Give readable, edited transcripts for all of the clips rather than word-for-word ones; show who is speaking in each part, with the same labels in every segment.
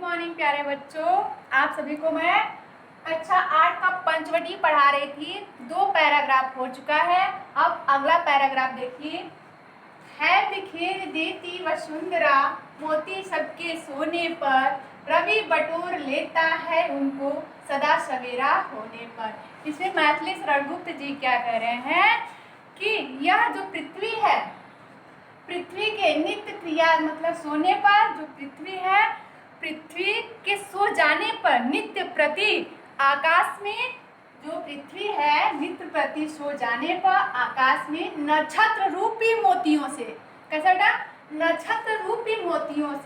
Speaker 1: Morning प्यारे बच्चों। आप सभी को मैं कक्षा 8 का पंचवटी पढ़ा रही थी। 2 पैराग्राफ हो चुका है। अब अगला पैराग्राफ देखिए। है बिखेर देती वसुंधरा मोती सबके सोने पर, रवि बटोर लेता है उनको सदा सवेरा होने पर। इसमें मैथिली रणगुप्त जी क्या कह रहे हैं कि यह जो पृथ्वी है, पृथ्वी के नित्य क्रिया मतलब सोने पर जो पृथ्वी है, पृथ्वी के सो जाने पर नित्य प्रति आकाश में जो पृथ्वी है नित्य प्रति सो जाने पर आकाश में नक्षत्र रूपी मोतियों से, कैसा बेटा, नक्षत्र रूपी मोतियों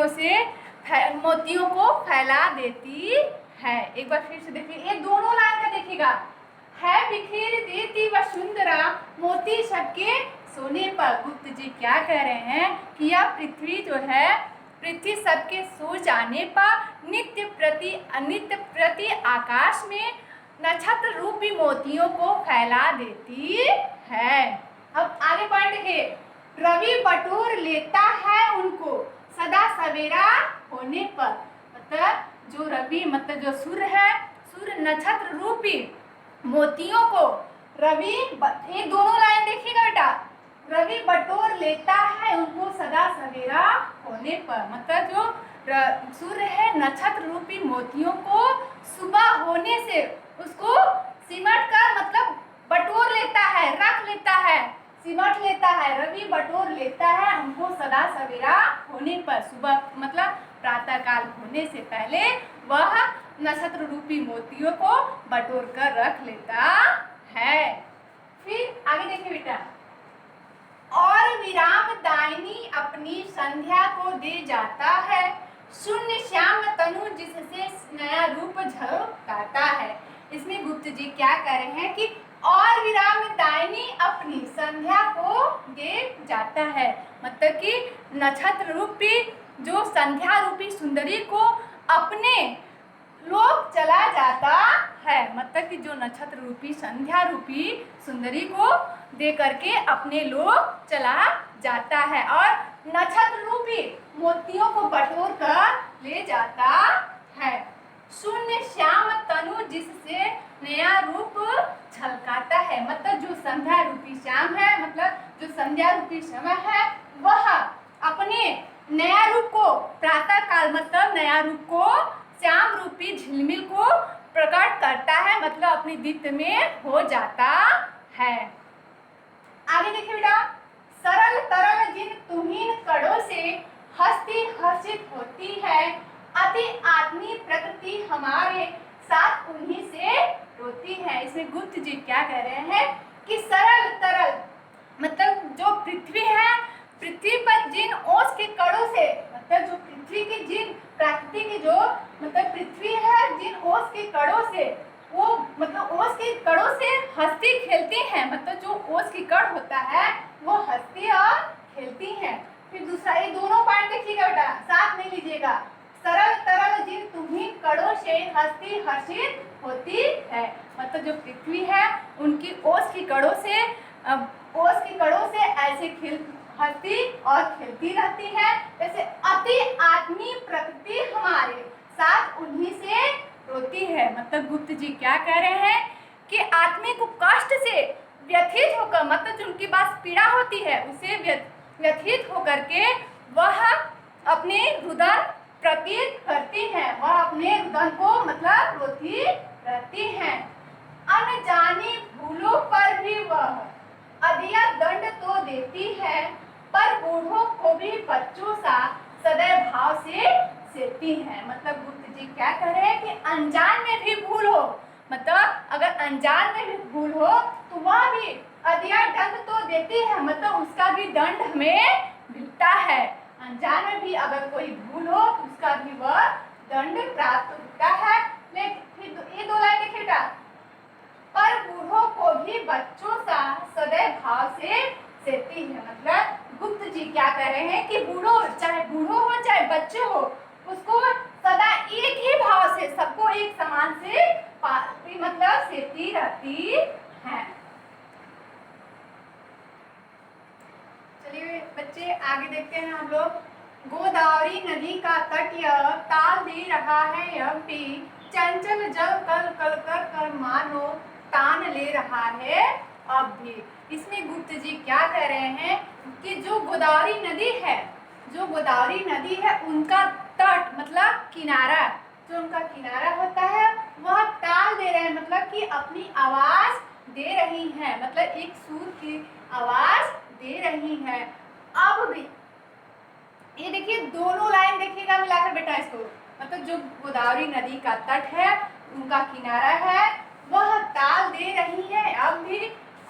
Speaker 1: से मोतियों को फैला देती है। एक बार फिर से देखिए, ये दोनों लाइन का देखिएगा। है बिखेर देती वसुंधरा मोती सबके सोने पर। गुप्त जी क्या कह रहे हैं कि यह पृथ्वी जो है, पृथ्वी सबके सो जाने पर नित्य प्रति आकाश में नक्षत्र रूपी मोतियों को फैला देती है। अब आगे पॉइंट देखिए। रवि बटोर लेता है उनको सदा सवेरा होने पर। मतलब जो रवि मतलब जो सूर्य है, सूर्य नक्षत्र रूपी मोतियों को रवि, ये दोनों लाइन देखिएगा बेटा, रवि बटोर लेता है उनको सदा सवेरा होने पर। मतलब जो सूर्य है नक्षत्र रूपी मोतियों को सुबह होने से उसको सिमट कर मतलब बटोर लेता है, रख लेता है, सिमट लेता है। रवि बटोर लेता है उनको सदा सवेरा होने पर। सुबह मतलब प्रातः काल होने से पहले वह नक्षत्र रूपी मोतियों को बटोर कर रख लेता है। फिर आगे देखिए बेटा। और विराम दायनी अपनी संध्या को दे जाता है, शून्य श्याम तनु जिससे नया रूप झलकाता है। इसमें गुप्त जी क्या कह रहे हैं कि और विराम दायनी अपनी संध्या को दे जाता है। मतलब कि नक्षत्र रूपी जो संध्या रूपी सुंदरी को अपने लोग चला जाता है। मतलब कि जो नक्षत्र रूपी संध्या रूपी सुंदरी को दे करके अपने लोग चला जाता है और नक्षत्र रूपी मोतियों को बटोर कर ले जाता है। शून्य श्याम तनु जिससे नया रूप झलकाता है। मतलब जो संध्या रूपी श्याम है, मतलब जो संध्या रूपी समय है, वह अपने नया रूप को प्रातः काल मतलब नया रूप को श्याम रूपी झिलमिल को प्रकट करता है, मतलब अपनी दीप्त में हो जाता है। आगे देखिए बेटा। सरल तरल जिन तुहिन कड़ों से हस्ती हर्षित होती है, अति आत्मी प्रकृति हमारे साथ उन्हीं से रोती है। इसमें गुप्त जी क्या कह रहे हैं कि सरल तरल मतलब जो पृथ्वी है, पृथ्वी पर जिन ओस के कड़ों से, मतलब जो पृथ्वी की जिन प्रकृति की जो मतलब पृथ्वी है जिन ओस के कड़ों से, वो मतलब ओस के कड़ों से हंसती खेलती हैं। मतलब जो ओस की कड़ होता है वो हंसती और खेलती हैं। फिर दूसरा, ये दोनों पॉइंट देखिएगा बेटा, साथ में लीजिएगा। सरल तरल जिन तुहिन कड़ों से हंसती हर्षित होती है। मतलब जो पृथ्वी है उनकी ओस की कड़ों से ऐसे हंसती और खेलती रहती है। जैसे अति आत्मी प्रकृति हमारे साथ उन्हीं से रोती है। मतलब गुप्त जी क्या कह रहे हैं कि आदमी को कष्ट से व्यथित होकर, मतलब जो उनके पास पीड़ा होती है उसे व्यथित होकर के वह अपने रुदन प्रतीत करती हैं। वह अपने रुदन को मतलब रोती रहती हैं। अनजानी भूलों पर भी वह अदिया दंड तो देती है, पर बूढ़ों को भी बच्चों सा सदैव भाव से सेती है। मतलब गुप्त जी क्या कह रहे हैं कि अनजान में भी भूल हो, मतलब अगर अनजान में भी भूल हो तो वह भी अदिया दंड तो देती है, मतलब उसका भी दंड हमें मिलता है। अनजान में भी अगर कोई भूल हो तो उसका भी वह दंड प्राप्त होता है। लेकिन ये दो लाइन देखिए बेटा। पर बूढ़ों को भी बच्चों सा सदैव भाव से सेती है। मतलब गुप्त जी क्या कह रहे हैं कि चाहे बूढ़ो हो चाहे बच्चे हो, उसको सदा एक ही भाव से, सबको एक समान से मतलब सेती रहती है। चलिए बच्चे आगे देखते हैं हम लोग। गोदावरी नदी का तट यह ताल दे रहा है अब भी, चंचल जल कल कल कर कर मानो तान ले रहा है अब भी। इसमें गुप्त जी क्या कह रहे हैं कि जो गोदावरी नदी है, जो गोदावरी नदी है उनका तट मतलब किनारा, जो उनका किनारा होता है वह ताल दे रहे हैं, मतलब कि अपनी आवाज दे रही है, मतलब एक सुर की आवाज दे रही है अब भी। ये देखिए दोनों लाइन देखिएगा मिलाकर बेटा इसको, मतलब जो गोदावरी नदी का तट है उनका किनारा है वह ताल दे रही है अब भी,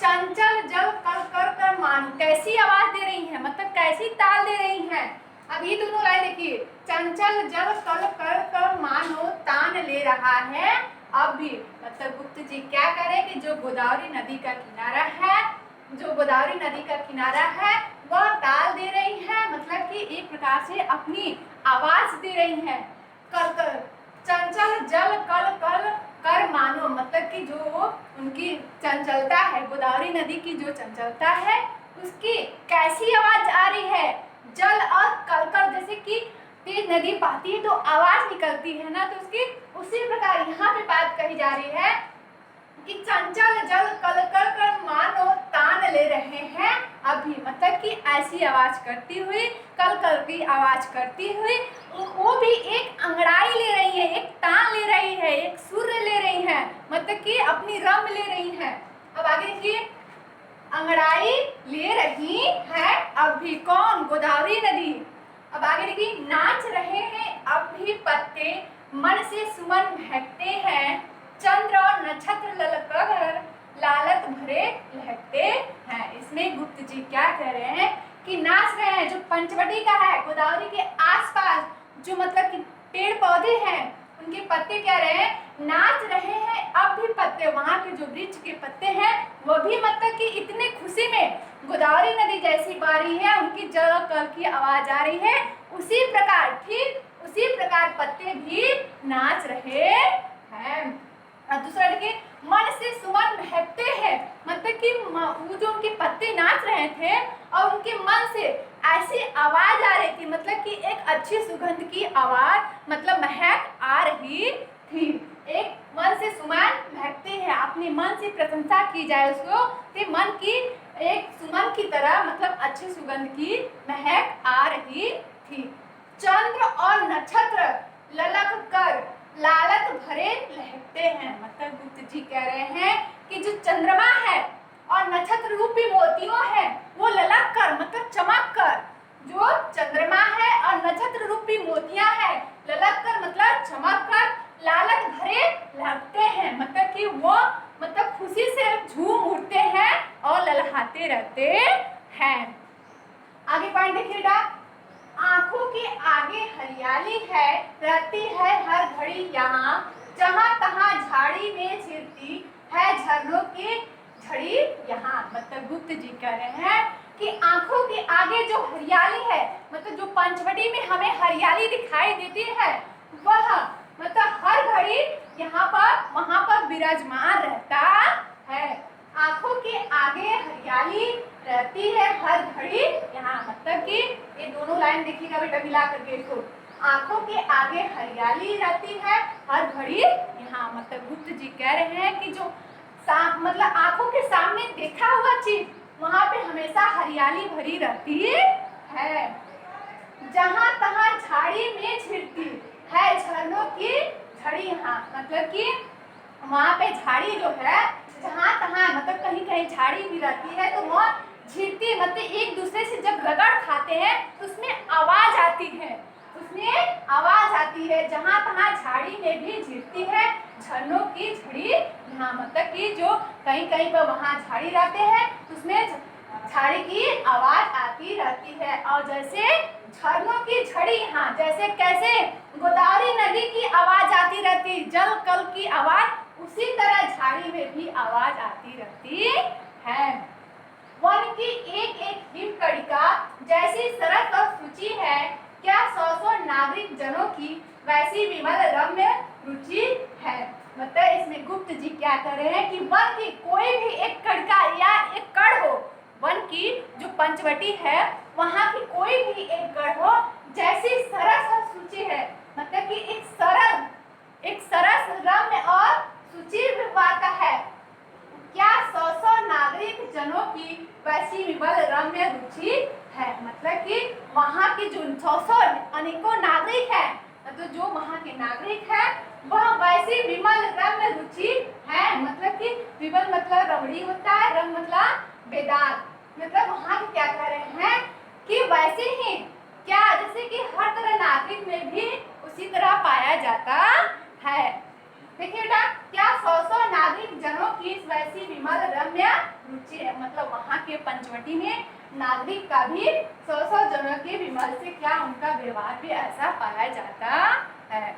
Speaker 1: चंचल जल कल कर कर मानो, कैसी आवाज दे रही है मतलब कैसी ताल दे रही है। अब ये दोनों लाइन देखिए, चंचल जल कल कर कर मानो तान ले रहा है अब भी, मतलब गुप्त जी क्या करें कि जो गोदावरी नदी का किनारा है, जो गोदावरी नदी का किनारा है वह ताल दे रही है, मतलब कि एक प्रकार से अपनी आवाज दे रही है। कल कर चंचल जल कल कल कर मानो, मतलब कि जो उनकी चंचलता है, गोदावरी नदी की जो चंचलता है उसकी कैसी आवाज आ रही है, जल और कलकल, जैसे कि तेज नदी बहती है तो आवाज निकलती है ना, तो उसकी उसी प्रकार यहाँ पे बात कही जा रही है कि चंचल जल कलकल कर मानो तान ले रहे हैं अभी, मतलब कि ऐसी आवाज करती हुई, कल कल की आवाज करती हुई वो भी एक अंगड़ाई ले रही है, एक तान ले रही है, एक सुर ले रही है, मतलब कि अपनी रम ले रही है। अब आगे देखिए, अंगड़ाई ले रही है अब भी कौन, गोदावरी नदी। अब आगे देखिए, नाच रहे हैं अब भी पत्ते, मन से सुमन महकते हैं, चंद्र और नक्षत्र ललकर लालत भरे लहकते हैं। इसमें गुप्त जी क्या कह रहे हैं कि नाच रहे हैं, जो पंचवटी का है गोदावरी के आसपास जो मतलब कि पेड़ पौधे हैं उनके पत्ते क्या रहे हैं, नाच रहे हैं अब भी पत्ते, वहां के जो वृक्ष के पत्ते हैं वो भी मतलब कि इतने खुशी में गोदावरी नदी जैसी बह रही है, उनकी जल कल की आवाज आ रही है, उसी प्रकार ठीक उसी प्रकार पत्ते भी नाच रहे हैं। और दूसरा देखिए, मन से सुमन महकते हैं, मतलब कि वो जो उनके पत्ते नाच रहे थे और उनके मन से ऐसी आवाज आ रही थी, मतलब कि एक अच्छी सुगंध की आवाज, मतलब महक आ रही थी। एक मन से सुमन महकते हैं, अपने मन से प्रशंसा की जाए उसको, तो मन की एक सुमन की तरह मतलब अच्छी सुगंध की महक आ रही थी। चंद्र और नक्षत्र ललक कर लालत भरे लहकते हैं, मतलब गुप्त जी कह रहे हैं कि जो चंद्रमा है और नक्षत्र रूपी मोतियों है वो ललक कर मतलब चमक कर, जो चंद्रमा है और नक्षत्र रूपी मोतियां है ललक कर मतलब चमक कर लालत भरे लहकते हैं, मतलब कि वो मतलब खुशी से झूम उठते हैं और ललहाते रहते हैं। आगे पॉइंट देखिएगा, आंखों के आगे हरियाली है रहती है हर घड़ी यहाँ, जहाँ तहाँ झाड़ी में छिड़ती है झरनों की झड़ी यहाँ, मतलब गुप्त जी कह रहे हैं कि आंखों के आगे जो हरियाली है, मतलब जो पंचवटी में हमें हरियाली दिखाई देती है वह मतलब हर घड़ी यहाँ पर वहां पर विराजमान रहता है। आंखों के आगे हरियाली रहती है हर घड़ी यहाँ, मतलब कि ये दोनों लाइन देखिएगा बेटा मिला करके इसको, आंखों के आगे हरियाली रहती है हर घड़ी यहाँ, मतलब गुप्त जी कह रहे हैं कि जो मतलब आंखों के सामने देखा हुआ चीज वहां पे हमेशा हरियाली भरी रहती है, जहां तहां झाड़ी में छिड़ती है झरनों की झड़ी यहाँ, मतलब कि वहां पे झाड़ी जो है जहां तहां मतलब कहीं कहीं झाड़ी भी रहती है तो वह झिरती मतलब एक दूसरे से जब रगड़ खाते हैं तो उसमें आवाज आती है, उसमें आवाज आती है, जहां तहां झाड़ी में भी झिरती है झरनों की झड़ी यहाँ, मतलब कि जो कहीं कहीं पर वहां झाड़ी रहते हैं उसमें झाड़ी की आवाज आती रहती है। और जैसे झरनों की झड़ी यहाँ जैसे कैसे गोदावरी नदी की आवाज आती रहती, जल कल की आवाज, उसी तरह झाड़ी में भी आवाज आती रहती है। वन की एक एक हिम कड़िका जैसी सरस और सूची है, क्या सौ सौ नागरिक जनों की वैसी विमल रम्य रुचि है, मतलब इसमें गुप्त जी क्या कर रहे हैं कि वन की कोई भी एक कड़िका या एक कड़ हो, वन की जो पंचवटी है वहां की कोई भी एक गढ़ हो जैसी सरस और सूची है, मतलब कि एक सरस रम्य और सूची विवाह का है। क्या 100 नागरिक जनों की वैसी विमल रम्य रुचि है, मतलब कि वहाँ की जो 100 अनेकों नागरिक है, तो जो वहाँ के नागरिक है वह वैसी विमल रम्य रुचि है, मतलब कि विमल मतलब रमणी होता है, रम मतलब वेदांत, मतलब वहाँ के क्या कह रहे हैं कि वैसे ही क्या जैसे कि हर तरह नागरिक में भी उसी तरह पाया जाता है। देखिए बेटा, क्या 100 नागरिक जनों की वैसी विमल रम्य रुचि है, मतलब वहाँ के पंचवटी में नागरिक का भी 100 जनों के विमल से क्या उनका व्यवहार भी ऐसा पाया जाता है।